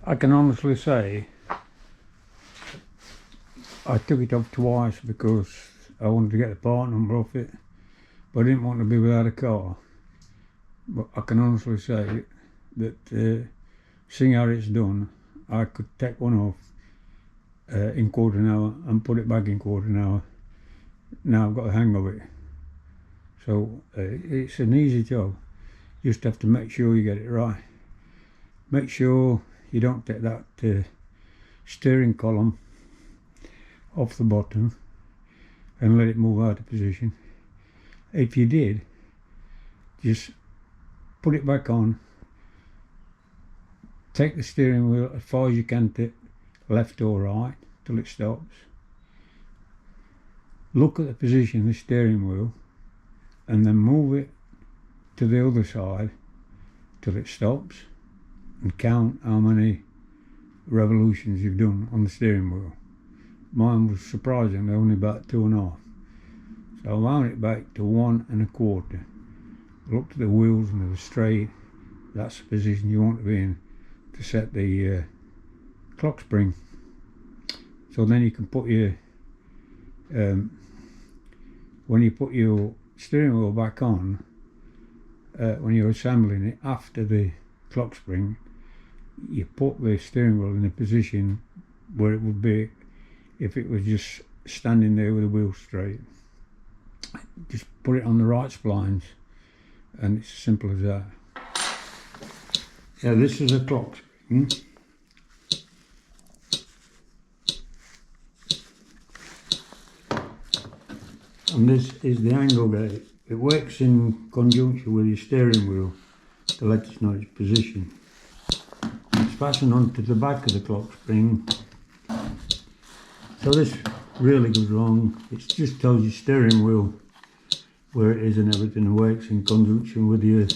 I can honestly say I took it off twice because I wanted to get the part number off it, but I didn't want to be without a car. But I can honestly say that seeing how it's done, I could take one off in quarter an hour and put it back in quarter an hour. Now I've got the hang of it. So it's an easy job. You just have to make sure you get it right. Make sure you don't take that steering column off the bottom and let it move out of position. If you did, just put it back on, take the steering wheel as far as you can to left or right till it stops. Look at the position of the steering wheel and then move it to the other side till it stops, and count how many revolutions you've done on the steering wheel. Mine was surprisingly only about 2.5. So I wound it back to 1 1/4. Looked at the wheels and they were straight. That's the position you want to be in to set the clock spring. So then you can put your when you put your steering wheel back on, when you're assembling it after the clock spring, you put the steering wheel in a position where it would be if it was just standing there with the wheel straight. Just put it on the right splines and it's as simple as that. Yeah, this is a clock spring. And this is the angle gate. It works in conjunction with your steering wheel to let us know its position. It's fastened onto the back of the clock spring. So this really goes wrong. It just tells your steering wheel where it is and everything, and works in conjunction with your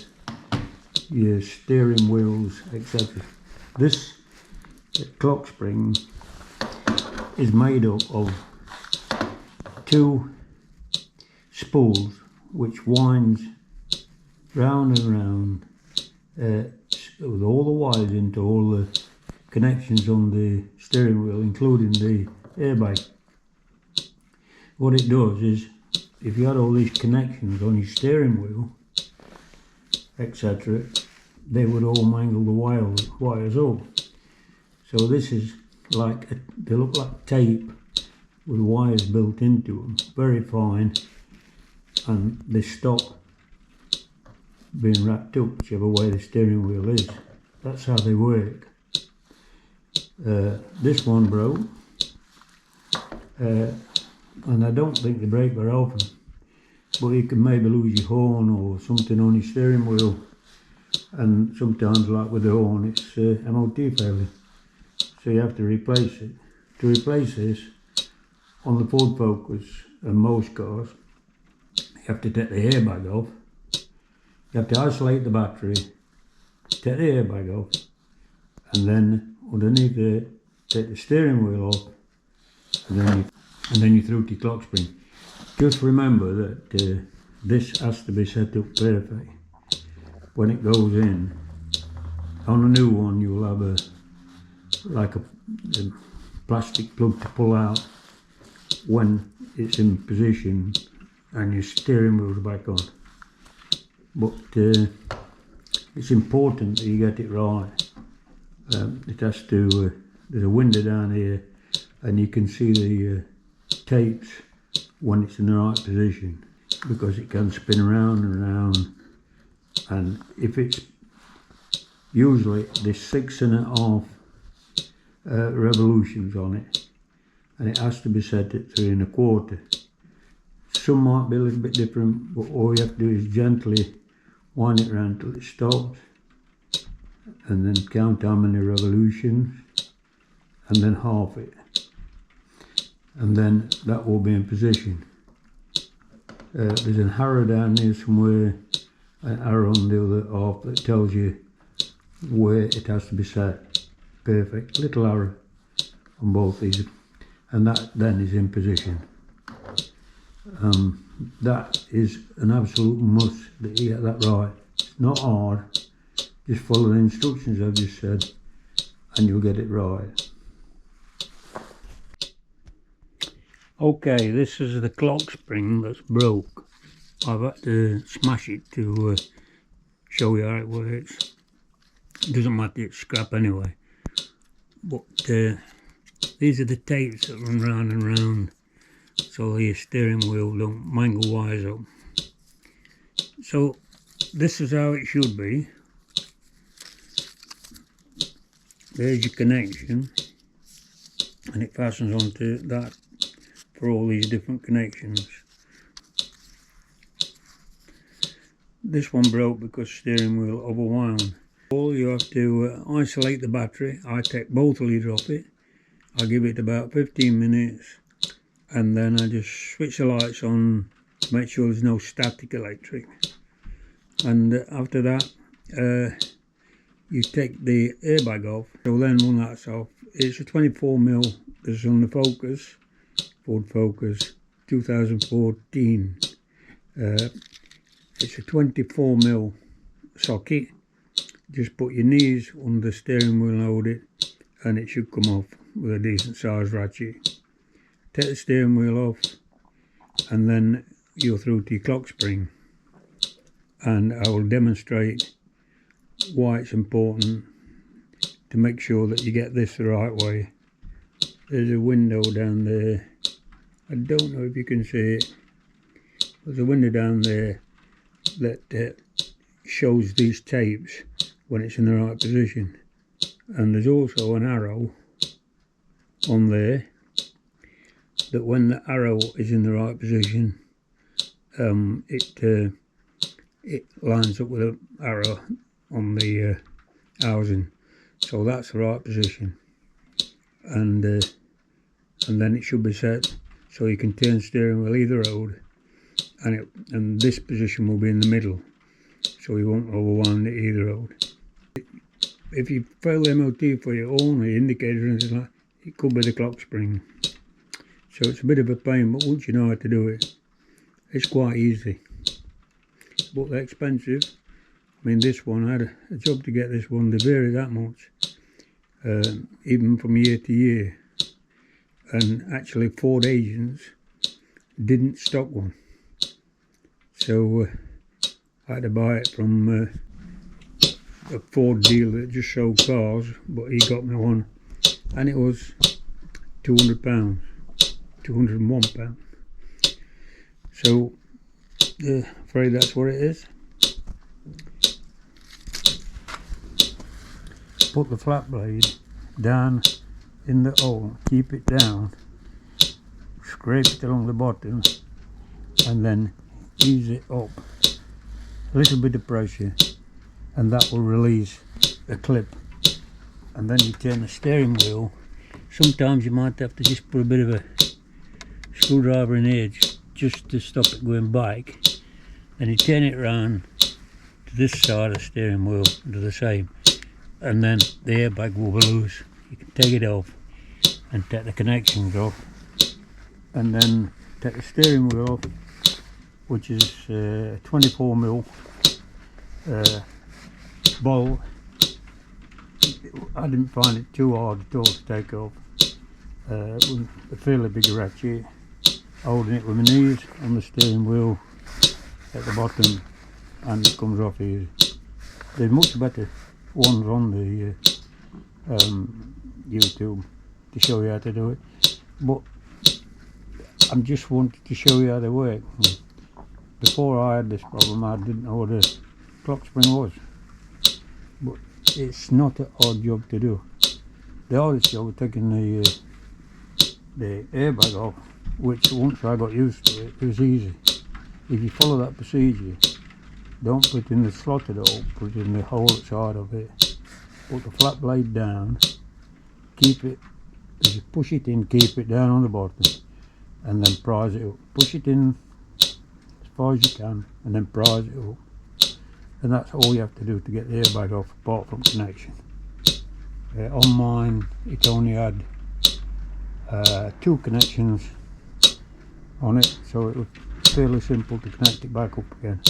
steering wheels, etc. This clock spring is made up of 2 spools which winds round and round with all the wires into all the connections on the steering wheel, including the airbag. What it does is, if you had all these connections on your steering wheel, etc., they would all mangle the wires up. So this is like they look like tape with wires built into them, very fine, and they stop being wrapped up whichever way the steering wheel is. That's how they work. This one broke, and I don't think they break very often, but you can maybe lose your horn or something on your steering wheel, and sometimes, like with the horn, it's MOT failure, so you have to replace it. To replace this, on the Ford Focus and most cars, you have to take the airbag off, you have to isolate the battery, take the airbag off, and then underneath it, take the steering wheel off, and then you're through to your clock spring. Just remember that this has to be set up perfect. When it goes in, on a new one you'll have a plastic plug to pull out when it's in position and your steering wheel's back on. But it's important that you get it right. It has to, there's a window down here and you can see the tapes when it's in the right position, because it can spin around and around, and if it's usually there's 6.5 revolutions on it, and it has to be set at 3 1/4. Some might be a little bit different, but all you have to do is gently wind it around till it stops, and then count how many revolutions, and then half it, and then that will be in position. There's an arrow down here somewhere, an arrow on the other half that tells you where it has to be set. Perfect, little arrow on both these, and that then is in position. That is an absolute must that you get that right. It's not hard, just follow the instructions I've just said and you'll get it right. Okay, this is the clock spring that's broke. I've had to smash it to show you how it works. It doesn't matter, it's scrap anyway. But these are the tapes that run round and round so the steering wheel don't mangle wires up. So this is how it should be. There's your connection, and it fastens onto that for all these different connections. This one broke because steering wheel overwound. All you have to isolate the battery. I take both leads off it. I give it about 15 minutes, and then I just switch the lights on to make sure there's no static electric. And after that, you take the airbag off. So then when that's off, it's a 24mm. This is on the Focus, Ford Focus 2014. It's a 24mm socket. Just put your knees under the steering wheel and hold it, and it should come off with a decent sized ratchet. Take the steering wheel off, and then you're through to your clock spring. And I will demonstrate why it's important to make sure that you get this the right way. There's a window down there. I don't know if you can see it. There's a window down there that shows these tapes when it's in the right position, and there's also an arrow on there that when the arrow is in the right position, it lines up with an arrow on the housing, so that's the right position, and then it should be set so you can turn steering wheel either road, and this position will be in the middle, so you won't overwhelm it either road. If you fail the MOT for your only indicator or anything like that, it could be the clock spring. So it's a bit of a pain, but once you know how to do it, it's quite easy. But they're expensive. I mean, this one, I had a job to get this one. They vary that much, even from year to year. And actually Ford agents didn't stock one. So I had to buy it from a Ford dealer that just sold cars, but he got me one, and it was £200, £201. So afraid that's what it is. Put the flat blade down in the hole, keep it down, scrape it along the bottom, and then ease it up. A little bit of pressure, and that will release the clip, and then you turn the steering wheel. Sometimes you might have to just put a bit of a screwdriver in the edge just to stop it going back. Then you turn it around to this side of the steering wheel, do the same, and then the airbag will be loose. You can take it off and take the connections off, and then take the steering wheel off, which is 24mm bolt. I didn't find it too hard at all to take off. It was a fairly big ratchet. Holding it with my knees on the steering wheel at the bottom, and it comes off easy. There's much better ones on the YouTube to show you how to do it, but I just wanted to show you how they work. Before I had this problem, I didn't know what a clock spring was, but it's not an odd job to do. The hardest job was taking the airbag off, which once I got used to it, it was easy. If you follow that procedure, don't put it in the slot at all, put it in the hole side of it. Put the flat blade down, keep it, as you push it in, keep it down on the bottom, and then prise it up. Push it in as far as you can, and then prise it up. And that's all you have to do to get the airbag off, apart from connection. On mine, it only had 2 connections on it, so it was fairly simple to connect it back up again.